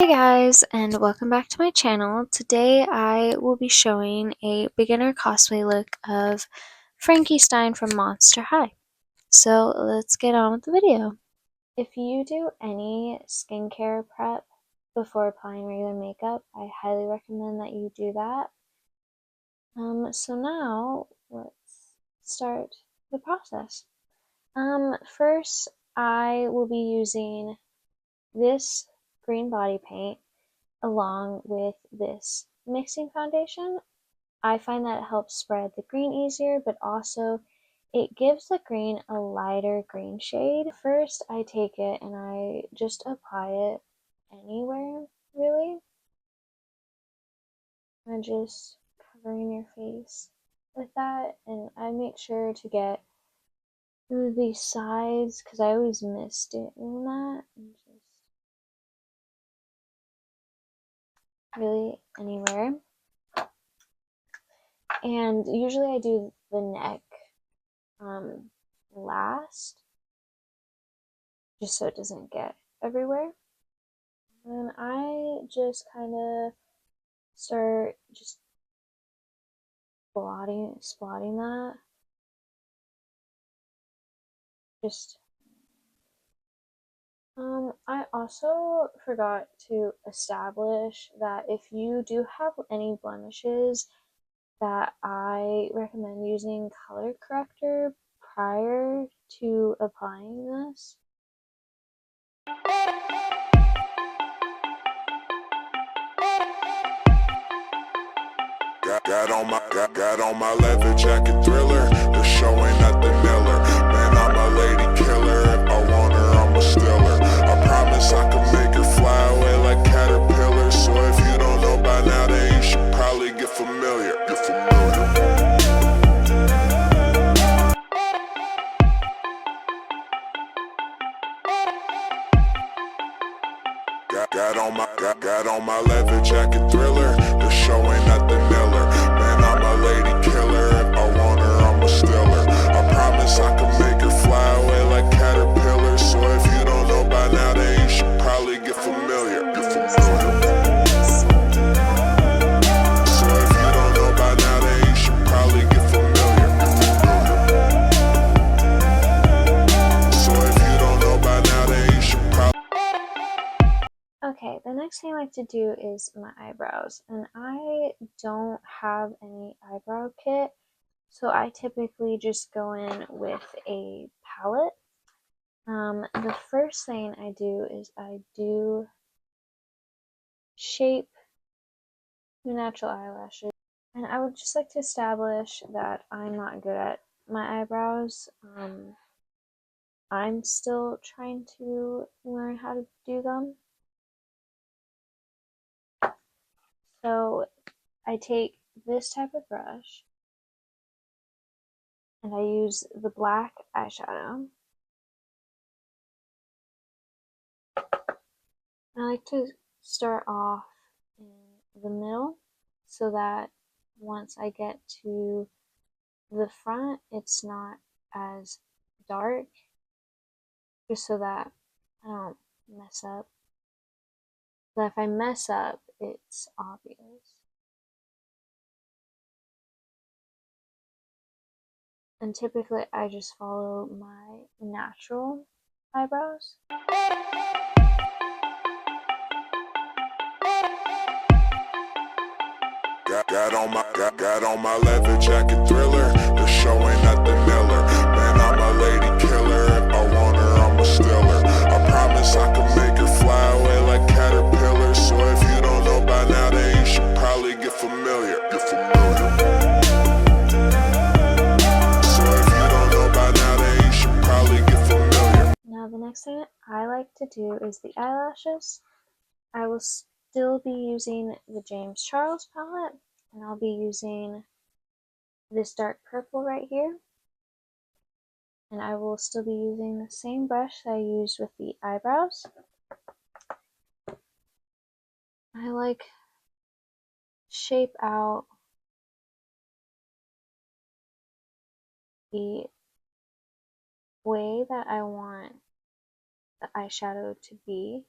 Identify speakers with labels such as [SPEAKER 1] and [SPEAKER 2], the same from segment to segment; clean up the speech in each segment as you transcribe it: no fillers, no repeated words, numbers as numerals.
[SPEAKER 1] guys, and welcome back to my channel. Today I will be showing a beginner cosplay look of Frankie from Monster High. So let's get on with the video. If you do any skincare prep before applying regular makeup, I highly recommend that you do that. So now let's start the process. First I will be using this green body paint along with this mixing foundation. I find that it helps spread the green easier, but also it gives the green a lighter green shade. First, I take it and I just apply it anywhere, really. I'm just covering your face with that, and I make sure to get the sides because I always miss doing that. And just really anywhere. And usually I do the neck last, just so it doesn't get everywhere. And I just kind of start just spotting that. Just I also forgot to establish that if you do have any blemishes, that I recommend using color corrector prior to applying this.
[SPEAKER 2] Got on my leather jacket Thriller. The show ain't nothing Miller. Man, I'm a lady killer. If I want her, I'ma steal her. I promise I can make her fly away like caterpillars. So if you don't know by now, then you should probably get familiar. Got on my leather jacket Thriller. The show ain't nothing Miller. Man, I'm a lady killer. If I want her, I'ma steal her. I promise I can make her fly away like caterpillars. So if you don't know by now, then you should probably get familiar. So if you don't know by now, then you should probably get familiar. So if you don't know by now, then you should probably.
[SPEAKER 1] Okay, the next thing I like to do is my eyebrows, and I don't have any eyebrow kit, so I typically just go in with a palette. The first thing I do is I do shape the natural eyelashes, and I would just like to establish that I'm not good at my eyebrows. I'm still trying to learn how to do them. So I take this type of brush and I use the black eyeshadow. I like to start off in the middle so that once I get to the front, it's not as dark, just so that I don't mess up. But if I mess up, it's obvious. And typically I just follow my natural eyebrows.
[SPEAKER 2] Got on my leather jacket Thriller. The show ain't nothing Miller. Man, I'm a lady killer. If I want her, I'ma steal her. I promise I can make her fly away like caterpillars. So if you don't know by now, then you should probably get familiar. So if you don't know by now, then you should probably get familiar.
[SPEAKER 1] Now the next thing I like to do is the eyelashes. I will still be using the James Charles palette, and I'll be using this dark purple right here. And I will still be using the same brush that I used with the eyebrows. I like shape out the way that I want the eyeshadow to be,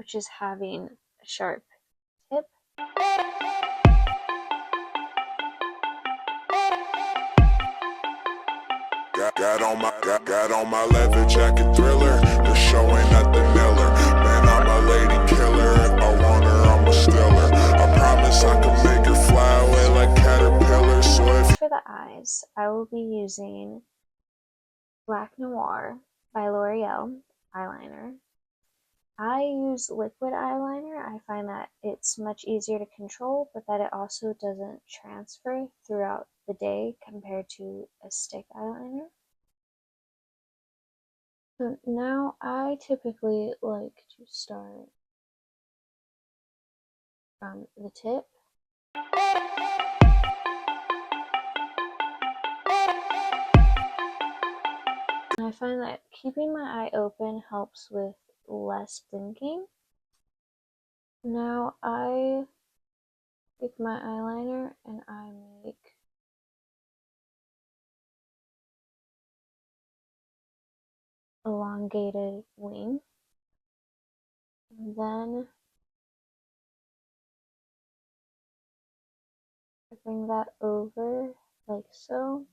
[SPEAKER 1] which is having a sharp tip.
[SPEAKER 2] Got on my leather jacket thriller. The show ain't nothing iller. Man, I'm a lady killer. If I want her, I'ma steal her. I promise I can make her fly away like caterpillars. So if
[SPEAKER 1] for the eyes, I will be using Black Noir by L'Oreal eyeliner. I use liquid eyeliner. I find that it's much easier to control, but that it also doesn't transfer throughout the day compared to a stick eyeliner. So now I typically like to start from the tip. And I find that keeping my eye open helps with less blinking. Now I take my eyeliner and I make elongated wing. And then I bring that over like so.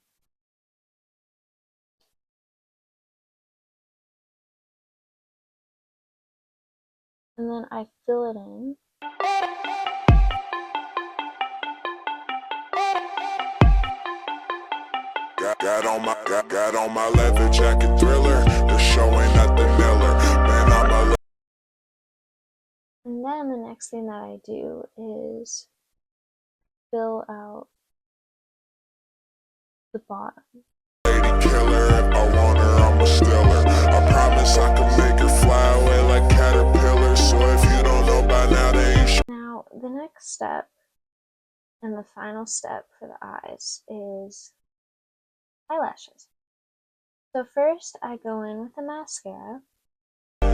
[SPEAKER 1] And then I fill it in.
[SPEAKER 2] Got on my leather jacket thriller. The show ain't nothing iller. Man, I'm a
[SPEAKER 1] And then the next thing that I do is fill out the bottom.
[SPEAKER 2] lady killer. If I want her, I'ma steal her. I promise I can make her fly away like caterpillars. So if you don't know by now, then you should.
[SPEAKER 1] Now the next step and the final step for the eyes is eyelashes. So first I go in with a mascara.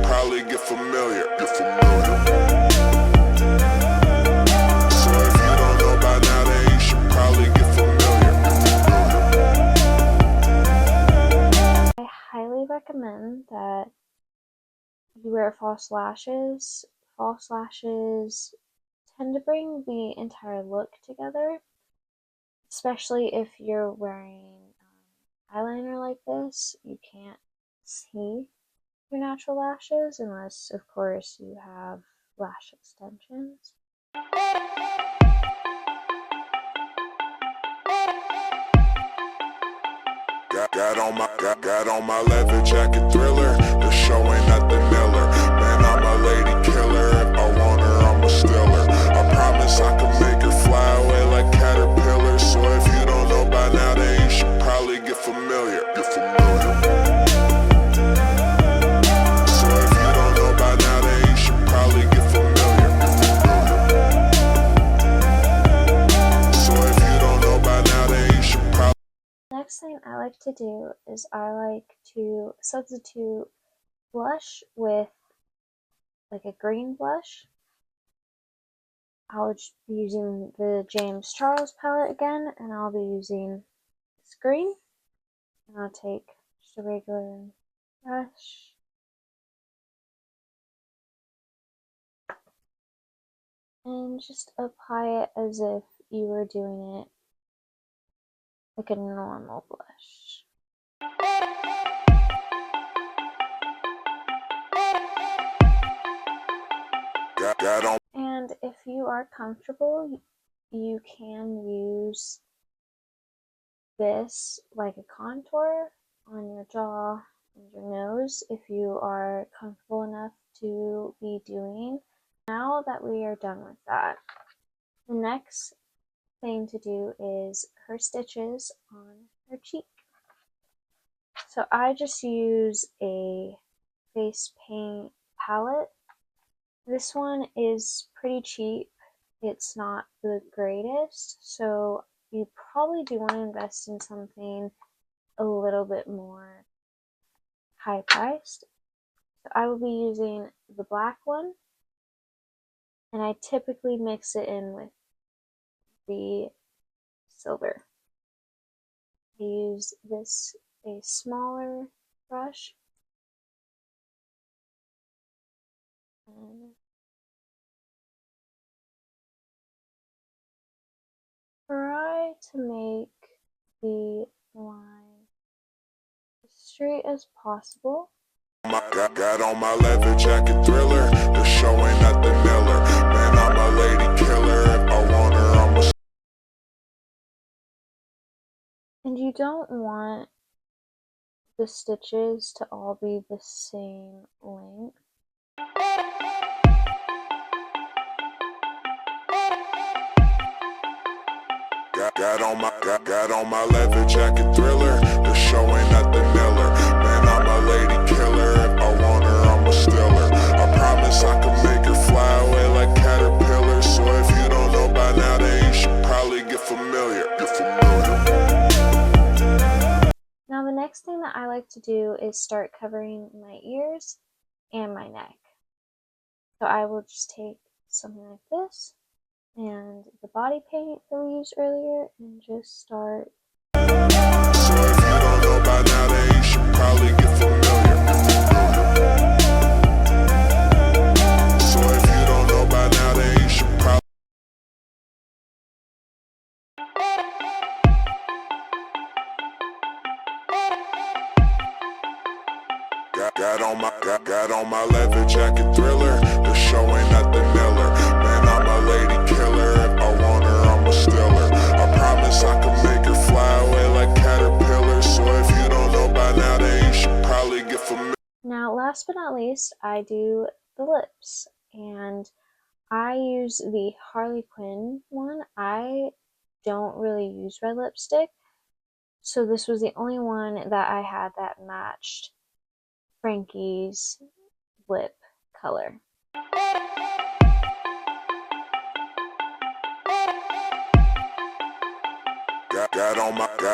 [SPEAKER 2] Probably get familiar. So if you don't know by now, then you should probably get familiar.
[SPEAKER 1] I highly recommend that you wear false lashes. False lashes tend to bring the entire look together, especially if you're wearing eyeliner like this. You can't see your natural lashes unless, of course, you have lash extensions.
[SPEAKER 2] Got on my leather jacket thriller. The show ain't nothing iller. Man, I'm a lady killer. If I want her, I'ma steal her. I promise I can make her fly away like caterpillars. So if you don't know by now, then you should probably get familiar. So if you don't know by now, then you should probably get familiar. So if you don't know by now, then you should probably.
[SPEAKER 1] Next thing I like to do is I like to substitute blush with like a green blush. I'll be using the James Charles palette again, and I'll be using this green. And I'll take just a regular brush. And just apply it as if you were doing it like a normal blush. And if you are comfortable, you can use this like a contour on your jaw and your nose if you are comfortable enough to be doing. Now that we are done with that, the next thing to do is her stitches on her cheek. So I just use a face paint palette. This one is pretty cheap. It's not the greatest, so you probably do want to invest in something a little bit more high priced. So I will be using the black one, and I typically mix it in with the silver. I use a smaller brush, and to make the line as straight as possible.
[SPEAKER 2] Got on my leather jacket thriller. The show ain't nothing iller. Man, I'm a lady killer. If I want her, I'm a.
[SPEAKER 1] And you don't want the stitches to all be the same length.
[SPEAKER 2] Got on my leather jacket thriller. The show ain't nothing iller. Man, I'm a lady killer. If I want her, I'm a stiller. I promise I can make her fly away like caterpillars. So if you don't know by now, then you should probably get familiar.
[SPEAKER 1] Now the next thing that I like to do is start covering my ears and my neck. So I will just take something like this and the body paint that we used earlier and just start.
[SPEAKER 2] So if you don't know by now, then you should probably get familiar. So if you don't know by now, then you should probably. Got on my leather jacket thriller. The show ain't nothing iller. Man, I'm a lady killer. If I want her, I'm a stiller. I promise I can make her fly away like caterpillars. So if you don't know by now, then you should probably get familiar.
[SPEAKER 1] Now last but not least, I do the lips, and I use the Harley Quinn one. I don't really use red lipstick, so this was the only one that I had that matched Frankie's lip color.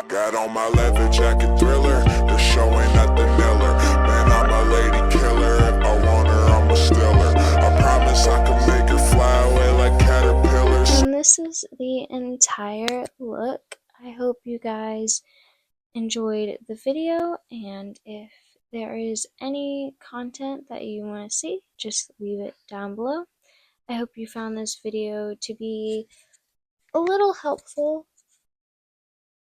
[SPEAKER 2] Got on my leather jacket thriller. The show ain't nothing iller. Man, I'm a lady killer. If I want her, I'm a stiller. I promise I can make her fly away like caterpillars.
[SPEAKER 1] And this is the entire look. I hope you guys enjoyed the video, and if there is any content that you want to see, just leave it down below. I hope you found this video to be a little helpful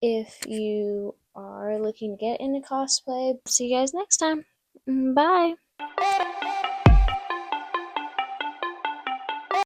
[SPEAKER 1] if you are looking to get into cosplay. See you guys next time. Bye!